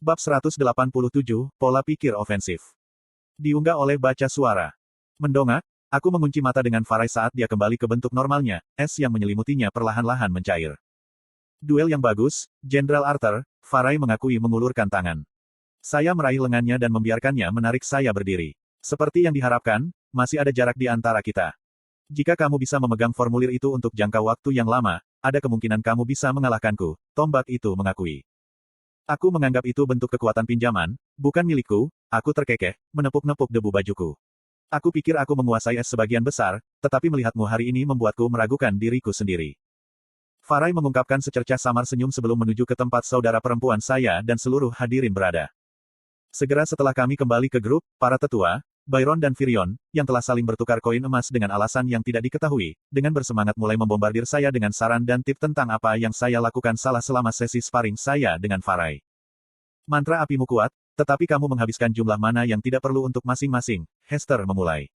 Bab 187, Pola Pikir Ofensif. Diunggah oleh Baca Suara. Mendongak, aku mengunci mata dengan Farai saat dia kembali ke bentuk normalnya, es yang menyelimutinya perlahan-lahan mencair. Duel yang bagus, Jenderal Arthur, Farai mengakui mengulurkan tangan. Saya meraih lengannya dan membiarkannya menarik saya berdiri. Seperti yang diharapkan, masih ada jarak di antara kita. Jika kamu bisa memegang formulir itu untuk jangka waktu yang lama, ada kemungkinan kamu bisa mengalahkanku, tombak itu mengakui. Aku menganggap itu bentuk kekuatan pinjaman, bukan milikku, aku terkekeh, menepuk-nepuk debu bajuku. Aku pikir aku menguasai es sebagian besar, tetapi melihatmu hari ini membuatku meragukan diriku sendiri. Farai mengungkapkan secercah samar senyum sebelum menuju ke tempat saudara perempuan saya dan seluruh hadirin berada. Segera setelah kami kembali ke grup, para tetua, Byron dan Virion, yang telah saling bertukar koin emas dengan alasan yang tidak diketahui, dengan bersemangat mulai membombardir saya dengan saran dan tip tentang apa yang saya lakukan salah selama sesi sparring saya dengan Farai. Mantra apimu kuat, tetapi kamu menghabiskan jumlah mana yang tidak perlu untuk masing-masing, Hester memulai.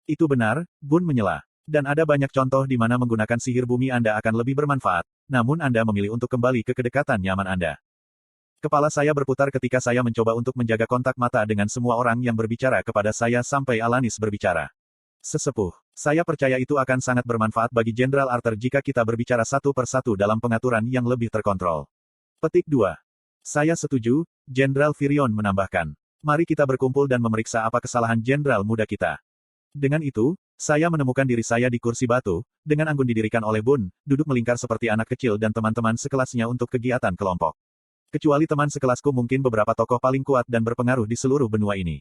Itu benar, Bun menyela. Dan ada banyak contoh di mana menggunakan sihir bumi Anda akan lebih bermanfaat, namun Anda memilih untuk kembali ke kedekatan nyaman Anda. Kepala saya berputar ketika saya mencoba untuk menjaga kontak mata dengan semua orang yang berbicara kepada saya sampai Alanis berbicara. Sesepuh, saya percaya itu akan sangat bermanfaat bagi Jenderal Arthur jika kita berbicara satu persatu dalam pengaturan yang lebih terkontrol. Petik 2. Saya setuju, Jenderal Virion menambahkan. Mari kita berkumpul dan memeriksa apa kesalahan Jenderal muda kita. Dengan itu, saya menemukan diri saya di kursi batu, dengan anggun didirikan oleh Bun, duduk melingkar seperti anak kecil dan teman-teman sekelasnya untuk kegiatan kelompok. Kecuali teman sekelasku mungkin beberapa tokoh paling kuat dan berpengaruh di seluruh benua ini.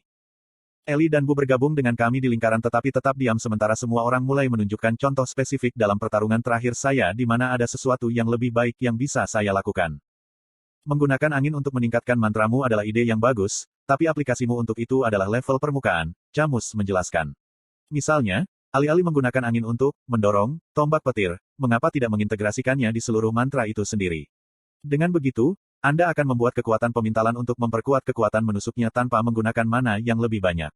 Ellie dan Bu bergabung dengan kami di lingkaran tetapi tetap diam sementara semua orang mulai menunjukkan contoh spesifik dalam pertarungan terakhir saya di mana ada sesuatu yang lebih baik yang bisa saya lakukan. Menggunakan angin untuk meningkatkan mantramu adalah ide yang bagus, tapi aplikasimu untuk itu adalah level permukaan, Camus menjelaskan. Misalnya, alih-alih menggunakan angin untuk mendorong tombak petir, mengapa tidak mengintegrasikannya di seluruh mantra itu sendiri? Dengan begitu, Anda akan membuat kekuatan pemintalan untuk memperkuat kekuatan menusuknya tanpa menggunakan mana yang lebih banyak.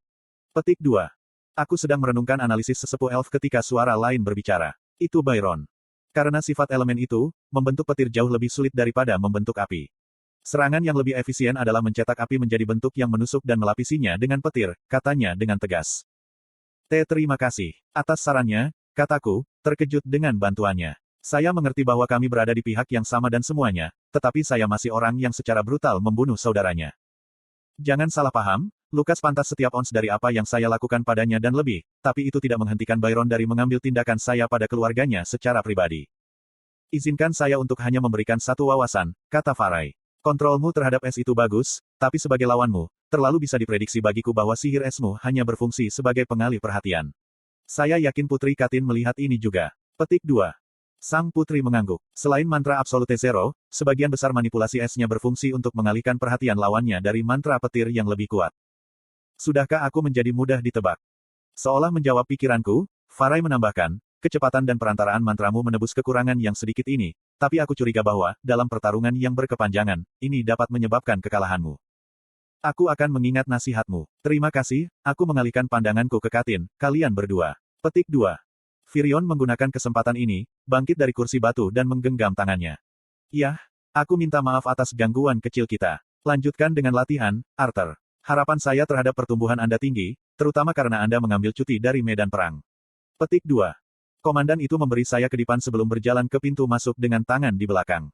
Petik 2. Aku sedang merenungkan analisis sesepuh elf ketika suara lain berbicara. Itu Byron. Karena sifat elemen itu, membentuk petir jauh lebih sulit daripada membentuk api. Serangan yang lebih efisien adalah mencetak api menjadi bentuk yang menusuk dan melapisinya dengan petir, katanya dengan tegas. Terima kasih atas sarannya, kataku, terkejut dengan bantuannya. Saya mengerti bahwa kami berada di pihak yang sama dan semuanya, tetapi saya masih orang yang secara brutal membunuh saudaranya. Jangan salah paham, Lukas pantas setiap ons dari apa yang saya lakukan padanya dan lebih, tapi itu tidak menghentikan Byron dari mengambil tindakan saya pada keluarganya secara pribadi. Izinkan saya untuk hanya memberikan satu wawasan, kata Farai. Kontrolmu terhadap es itu bagus, tapi sebagai lawanmu, terlalu bisa diprediksi bagiku bahwa sihir esmu hanya berfungsi sebagai pengalih perhatian. Saya yakin Putri Katin melihat ini juga. Petik 2. Sang putri mengangguk. Selain mantra Absolute Zero, sebagian besar manipulasi esnya berfungsi untuk mengalihkan perhatian lawannya dari mantra petir yang lebih kuat. Sudahkah aku menjadi mudah ditebak? Seolah menjawab pikiranku, Farai menambahkan, kecepatan dan perantaraan mantramu menebus kekurangan yang sedikit ini, tapi aku curiga bahwa, dalam pertarungan yang berkepanjangan, ini dapat menyebabkan kekalahanmu. Aku akan mengingat nasihatmu. Terima kasih, aku mengalihkan pandanganku ke Katin, kalian berdua. Petik 2. Virion menggunakan kesempatan ini, bangkit dari kursi batu dan menggenggam tangannya. Yah, aku minta maaf atas gangguan kecil kita. Lanjutkan dengan latihan, Arthur. Harapan saya terhadap pertumbuhan Anda tinggi, terutama karena Anda mengambil cuti dari medan perang. Petik 2. Komandan itu memberi saya kedipan sebelum berjalan ke pintu masuk dengan tangan di belakang.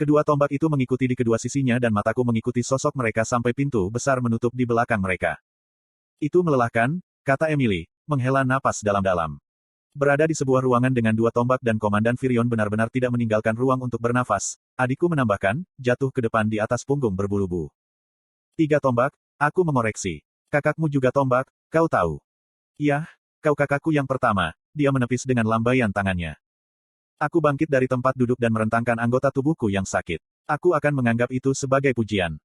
Kedua tombak itu mengikuti di kedua sisinya dan mataku mengikuti sosok mereka sampai pintu besar menutup di belakang mereka. Itu melelahkan, kata Emily, menghela napas dalam-dalam. Berada di sebuah ruangan dengan dua tombak dan Komandan Virion benar-benar tidak meninggalkan ruang untuk bernafas, adikku menambahkan, jatuh ke depan di atas punggung berbulu-bulu. 3 tombak, aku mengoreksi. Kakakmu juga tombak, kau tahu. Yah, kau kakakku yang pertama, dia menepis dengan lambaian tangannya. Aku bangkit dari tempat duduk dan merentangkan anggota tubuhku yang sakit. Aku akan menganggap itu sebagai pujian.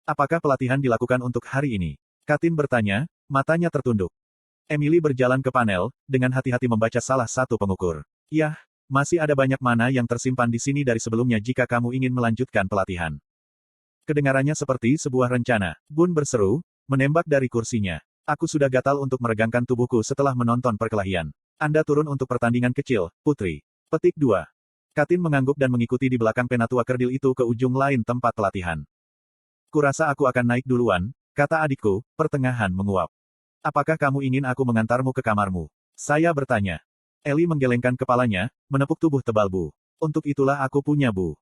Apakah pelatihan dilakukan untuk hari ini? Katin bertanya, matanya tertunduk. Emily berjalan ke panel, dengan hati-hati membaca salah satu pengukur. Yah, masih ada banyak mana yang tersimpan di sini dari sebelumnya jika kamu ingin melanjutkan pelatihan. Kedengarannya seperti sebuah rencana. Bun berseru, menembak dari kursinya. Aku sudah gatal untuk meregangkan tubuhku setelah menonton perkelahian. Anda turun untuk pertandingan kecil, Putri. Petik 2. Katin mengangguk dan mengikuti di belakang penatua kerdil itu ke ujung lain tempat pelatihan. Kurasa aku akan naik duluan, kata adikku, pertengahan menguap. Apakah kamu ingin aku mengantarmu ke kamarmu? Saya bertanya. Ellie menggelengkan kepalanya, menepuk tubuh tebal Bu. Untuk itulah aku punya Bu.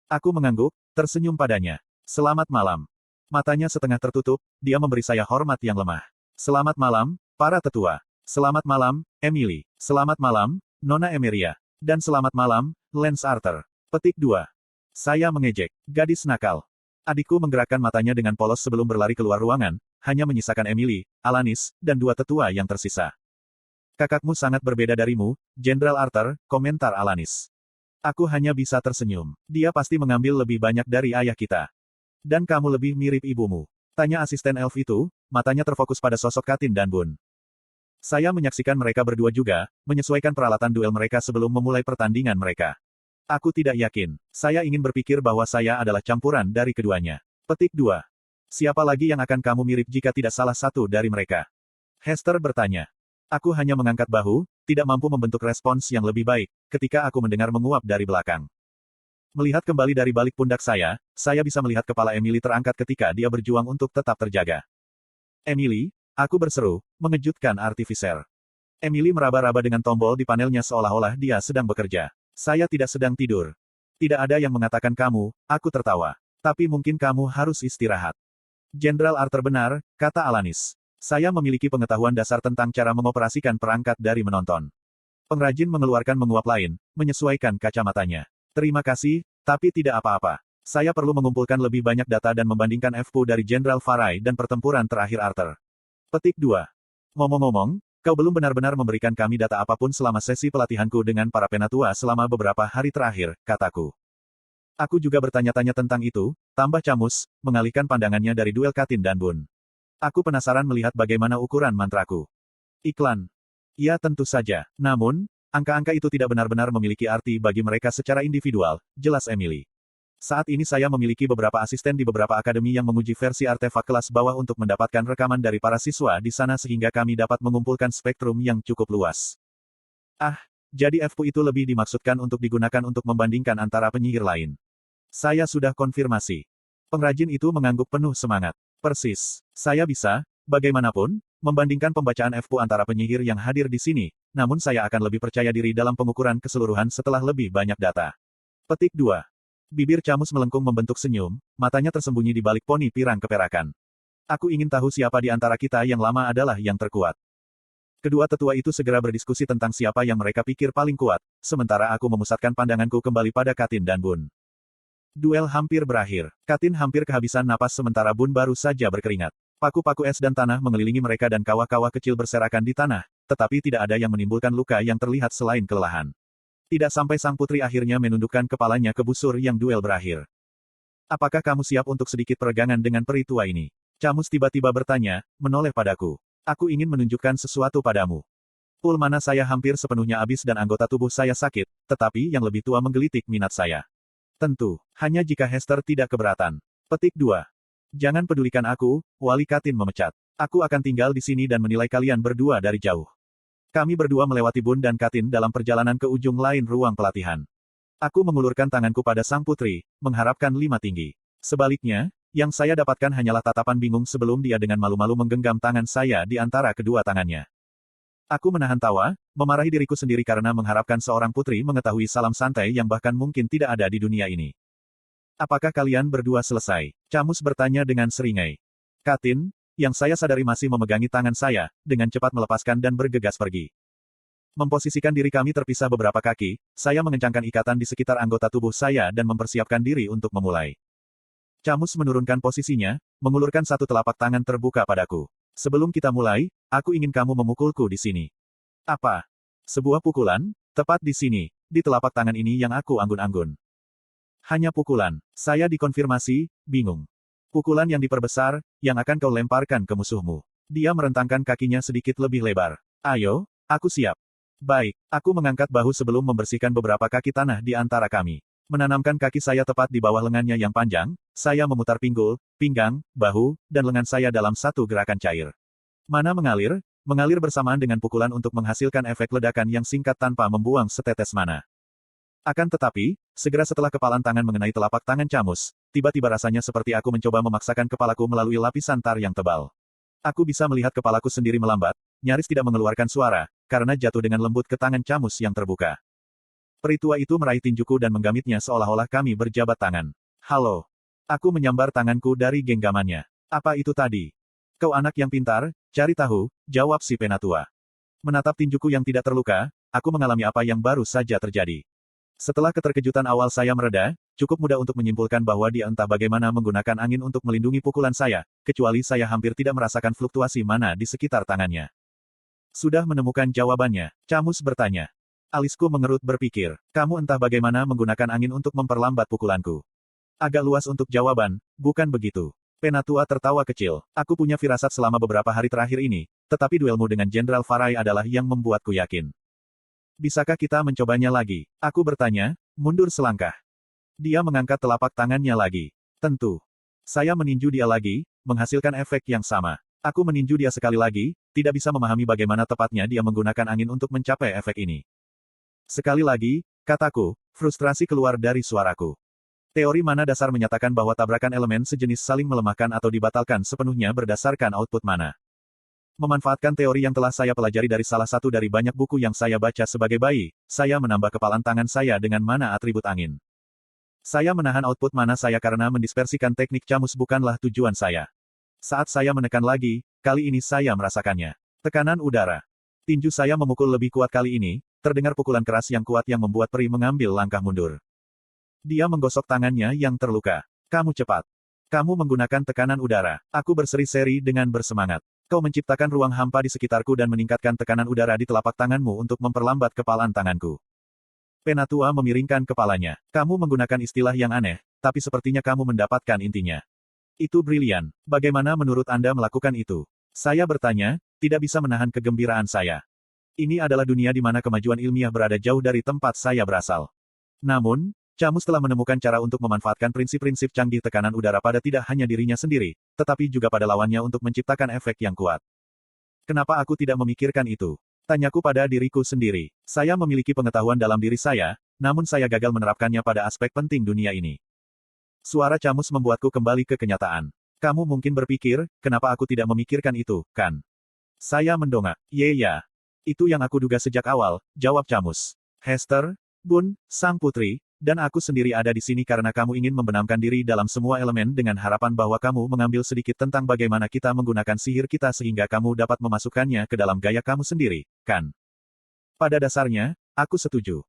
Aku mengangguk, tersenyum padanya. Selamat malam. Matanya setengah tertutup, dia memberi saya hormat yang lemah. Selamat malam, para tetua. Selamat malam, Emily. Selamat malam, Nona Emeria. Dan selamat malam, Lance Arthur. Petik 2. Saya mengejek. Gadis nakal. Adikku menggerakkan matanya dengan polos sebelum berlari keluar ruangan, hanya menyisakan Emily, Alanis, dan 2 tetua yang tersisa. Kakakmu sangat berbeda darimu, Jenderal Arthur, komentar Alanis. Aku hanya bisa tersenyum. Dia pasti mengambil lebih banyak dari ayah kita. Dan kamu lebih mirip ibumu. Tanya asisten elf itu, matanya terfokus pada sosok Katin dan Bun. Saya menyaksikan mereka berdua juga, menyesuaikan peralatan duel mereka sebelum memulai pertandingan mereka. Aku tidak yakin. Saya ingin berpikir bahwa saya adalah campuran dari keduanya. Petik 2. Siapa lagi yang akan kamu mirip jika tidak salah satu dari mereka? Hester bertanya. Aku hanya mengangkat bahu, tidak mampu membentuk respons yang lebih baik, ketika aku mendengar menguap dari belakang. Melihat kembali dari balik pundak saya bisa melihat kepala Emily terangkat ketika dia berjuang untuk tetap terjaga. Emily, aku berseru, mengejutkan artificer. Emily meraba-raba dengan tombol di panelnya seolah-olah dia sedang bekerja. Saya tidak sedang tidur. Tidak ada yang mengatakan kamu, aku tertawa. Tapi mungkin kamu harus istirahat. Jenderal Arthur benar, kata Alanis. Saya memiliki pengetahuan dasar tentang cara mengoperasikan perangkat dari menonton. Pengrajin mengeluarkan menguap lain, menyesuaikan kacamatanya. Terima kasih, tapi tidak apa-apa. Saya perlu mengumpulkan lebih banyak data dan membandingkan FPU dari Jenderal Farai dan pertempuran terakhir Arthur. Petik 2. Ngomong-ngomong, kau belum benar-benar memberikan kami data apapun selama sesi pelatihanku dengan para penatua selama beberapa hari terakhir, kataku. Aku juga bertanya-tanya tentang itu, tambah Camus, mengalihkan pandangannya dari duel Katin dan Bun. Aku penasaran melihat bagaimana ukuran mantraku. Iklan. Ya tentu saja. Namun, angka-angka itu tidak benar-benar memiliki arti bagi mereka secara individual, jelas Emily. Saat ini saya memiliki beberapa asisten di beberapa akademi yang menguji versi artefak kelas bawah untuk mendapatkan rekaman dari para siswa di sana sehingga kami dapat mengumpulkan spektrum yang cukup luas. Ah, jadi FPU itu lebih dimaksudkan untuk digunakan untuk membandingkan antara penyihir lain. Saya sudah konfirmasi. Pengrajin itu mengangguk penuh semangat. Persis. Saya bisa, bagaimanapun, membandingkan pembacaan FPU antara penyihir yang hadir di sini, namun saya akan lebih percaya diri dalam pengukuran keseluruhan setelah lebih banyak data. Petik 2. Bibir Camus melengkung membentuk senyum, matanya tersembunyi di balik poni pirang keperakan. Aku ingin tahu siapa di antara kita yang lama adalah yang terkuat. Kedua tetua itu segera berdiskusi tentang siapa yang mereka pikir paling kuat, sementara aku memusatkan pandanganku kembali pada Katin dan Bun. Duel hampir berakhir. Katin hampir kehabisan napas sementara Bun baru saja berkeringat. Paku-paku es dan tanah mengelilingi mereka dan kawah-kawah kecil berserakan di tanah, tetapi tidak ada yang menimbulkan luka yang terlihat selain kelelahan. Tidak sampai sang putri akhirnya menundukkan kepalanya ke busur yang duel berakhir. Apakah kamu siap untuk sedikit peregangan dengan peri tua ini? Camus tiba-tiba bertanya, menoleh padaku. Aku ingin menunjukkan sesuatu padamu. Pul mana saya hampir sepenuhnya habis dan anggota tubuh saya sakit, tetapi yang lebih tua menggelitik minat saya. Tentu, hanya jika Hester tidak keberatan. Petik 2. Jangan pedulikan aku, Wali Katin memecat. Aku akan tinggal di sini dan menilai kalian berdua dari jauh. Kami berdua melewati Bun dan Katin dalam perjalanan ke ujung lain ruang pelatihan. Aku mengulurkan tanganku pada sang putri, mengharapkan 5 tinggi. Sebaliknya, yang saya dapatkan hanyalah tatapan bingung sebelum dia dengan malu-malu menggenggam tangan saya di antara kedua tangannya. Aku menahan tawa, memarahi diriku sendiri karena mengharapkan seorang putri mengetahui salam santai yang bahkan mungkin tidak ada di dunia ini. Apakah kalian berdua selesai? Camus bertanya dengan seringai. Katin, yang saya sadari masih memegangi tangan saya, dengan cepat melepaskan dan bergegas pergi. Memposisikan diri kami terpisah beberapa kaki, saya mengencangkan ikatan di sekitar anggota tubuh saya dan mempersiapkan diri untuk memulai. Camus menurunkan posisinya, mengulurkan satu telapak tangan terbuka padaku. Sebelum kita mulai, aku ingin kamu memukulku di sini. Apa? Sebuah pukulan? Tepat di sini, di telapak tangan ini yang aku anggun-anggun. Hanya pukulan. Saya dikonfirmasi, bingung. Pukulan yang diperbesar, yang akan kau lemparkan ke musuhmu. Dia merentangkan kakinya sedikit lebih lebar. Ayo, aku siap. Baik, aku mengangkat bahu sebelum membersihkan beberapa kaki tanah di antara kami. Menanamkan kaki saya tepat di bawah lengannya yang panjang, saya memutar pinggul, pinggang, bahu, dan lengan saya dalam satu gerakan cair. Mana mengalir bersamaan dengan pukulan untuk menghasilkan efek ledakan yang singkat tanpa membuang setetes mana. Akan tetapi, segera setelah kepalan tangan mengenai telapak tangan Camus, tiba-tiba rasanya seperti aku mencoba memaksakan kepalaku melalui lapisan tar yang tebal. Aku bisa melihat kepalaku sendiri melambat, nyaris tidak mengeluarkan suara, karena jatuh dengan lembut ke tangan Camus yang terbuka. Peritua itu meraih tinjuku dan menggamitnya seolah-olah kami berjabat tangan. Halo. Aku menyambar tanganku dari genggamannya. Apa itu tadi? Kau anak yang pintar, cari tahu, jawab si penatua. Menatap tinjuku yang tidak terluka, aku mengalami apa yang baru saja terjadi. Setelah keterkejutan awal saya mereda, cukup mudah untuk menyimpulkan bahwa dia entah bagaimana menggunakan angin untuk melindungi pukulan saya, kecuali saya hampir tidak merasakan fluktuasi mana di sekitar tangannya. Sudah menemukan jawabannya? Camus bertanya. Alisku mengerut berpikir, kamu entah bagaimana menggunakan angin untuk memperlambat pukulanku. Agak luas untuk jawaban, bukan begitu? Penatua tertawa kecil. Aku punya firasat selama beberapa hari terakhir ini, tetapi duelmu dengan Jenderal Farai adalah yang membuatku yakin. Bisakah kita mencobanya lagi? Aku bertanya, mundur selangkah. Dia mengangkat telapak tangannya lagi. Tentu. Saya meninju dia lagi, menghasilkan efek yang sama. Aku meninju dia sekali lagi, tidak bisa memahami bagaimana tepatnya dia menggunakan angin untuk mencapai efek ini. Sekali lagi, kataku, frustrasi keluar dari suaraku. Teori mana dasar menyatakan bahwa tabrakan elemen sejenis saling melemahkan atau dibatalkan sepenuhnya berdasarkan output mana. Memanfaatkan teori yang telah saya pelajari dari salah satu dari banyak buku yang saya baca sebagai bayi, saya menambah kepalan tangan saya dengan mana atribut angin. Saya menahan output mana saya karena mendispersikan teknik Camus bukanlah tujuan saya. Saat saya menekan lagi, kali ini saya merasakannya. Tekanan udara. Tinju saya memukul lebih kuat kali ini, terdengar pukulan keras yang kuat yang membuat peri mengambil langkah mundur. Dia menggosok tangannya yang terluka. Kamu cepat. Kamu menggunakan tekanan udara. Aku berseri-seri dengan bersemangat. Kau menciptakan ruang hampa di sekitarku dan meningkatkan tekanan udara di telapak tanganmu untuk memperlambat kepalan tanganku. Penatua memiringkan kepalanya. Kamu menggunakan istilah yang aneh, tapi sepertinya kamu mendapatkan intinya. Itu brilian. Bagaimana menurut Anda melakukan itu? Saya bertanya, tidak bisa menahan kegembiraan saya. Ini adalah dunia di mana kemajuan ilmiah berada jauh dari tempat saya berasal. Namun, Camus telah menemukan cara untuk memanfaatkan prinsip-prinsip canggih tekanan udara pada tidak hanya dirinya sendiri, tetapi juga pada lawannya untuk menciptakan efek yang kuat. Kenapa aku tidak memikirkan itu? Tanyaku pada diriku sendiri. Saya memiliki pengetahuan dalam diri saya, namun saya gagal menerapkannya pada aspek penting dunia ini. Suara Camus membuatku kembali ke kenyataan. Kamu mungkin berpikir, kenapa aku tidak memikirkan itu, kan? Saya mendongak. Ya. Itu yang aku duga sejak awal, jawab Camus. Hester, Bun, sang putri, dan aku sendiri ada di sini karena kamu ingin membenamkan diri dalam semua elemen dengan harapan bahwa kamu mengambil sedikit tentang bagaimana kita menggunakan sihir kita sehingga kamu dapat memasukkannya ke dalam gaya kamu sendiri, kan? Pada dasarnya, aku setuju.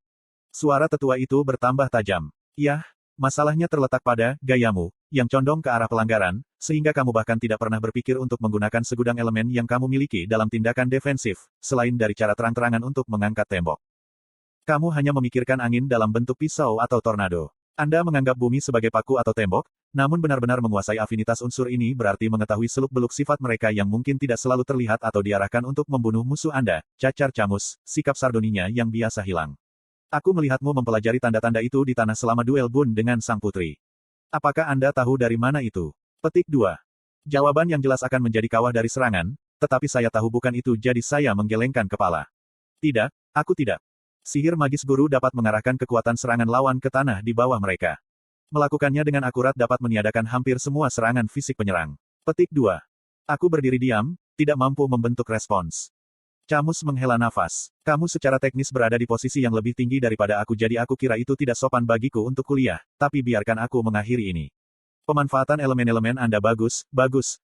Suara tetua itu bertambah tajam. Yah, masalahnya terletak pada gayamu, yang condong ke arah pelanggaran, sehingga kamu bahkan tidak pernah berpikir untuk menggunakan segudang elemen yang kamu miliki dalam tindakan defensif, selain dari cara terang-terangan untuk mengangkat tembok. Kamu hanya memikirkan angin dalam bentuk pisau atau tornado. Anda menganggap bumi sebagai paku atau tembok, namun benar-benar menguasai afinitas unsur ini berarti mengetahui seluk-beluk sifat mereka yang mungkin tidak selalu terlihat atau diarahkan untuk membunuh musuh Anda, cacar Camus, sikap sardoninya yang biasa hilang. Aku melihatmu mempelajari tanda-tanda itu di tanah selama duel Bun dengan sang putri. Apakah Anda tahu dari mana itu? Petik 2. Jawaban yang jelas akan menjadi kawah dari serangan, tetapi saya tahu bukan itu jadi saya menggelengkan kepala. Tidak, aku tidak. Sihir magis guru dapat mengarahkan kekuatan serangan lawan ke tanah di bawah mereka. Melakukannya dengan akurat dapat meniadakan hampir semua serangan fisik penyerang. Petik 2. Aku berdiri diam, tidak mampu membentuk respons. Camus menghela nafas. Kamu secara teknis berada di posisi yang lebih tinggi daripada aku jadi aku kira itu tidak sopan bagiku untuk kuliah, tapi biarkan aku mengakhiri ini. Pemanfaatan elemen-elemen Anda bagus,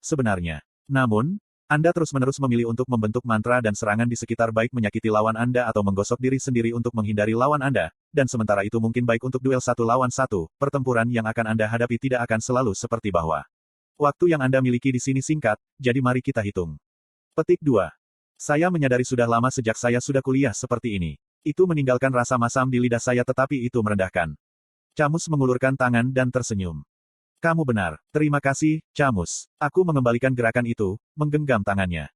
sebenarnya. Namun, Anda terus-menerus memilih untuk membentuk mantra dan serangan di sekitar baik menyakiti lawan Anda atau menggosok diri sendiri untuk menghindari lawan Anda, dan sementara itu mungkin baik untuk duel satu lawan satu, pertempuran yang akan Anda hadapi tidak akan selalu seperti bahwa. Waktu yang Anda miliki di sini singkat, jadi mari kita hitung. Petik 2. Saya menyadari sudah lama sejak saya sudah kuliah seperti ini. Itu meninggalkan rasa masam di lidah saya tetapi itu merendahkan. Camus mengulurkan tangan dan tersenyum. Kamu benar. Terima kasih, Camus. Aku mengembalikan gerakan itu, menggenggam tangannya.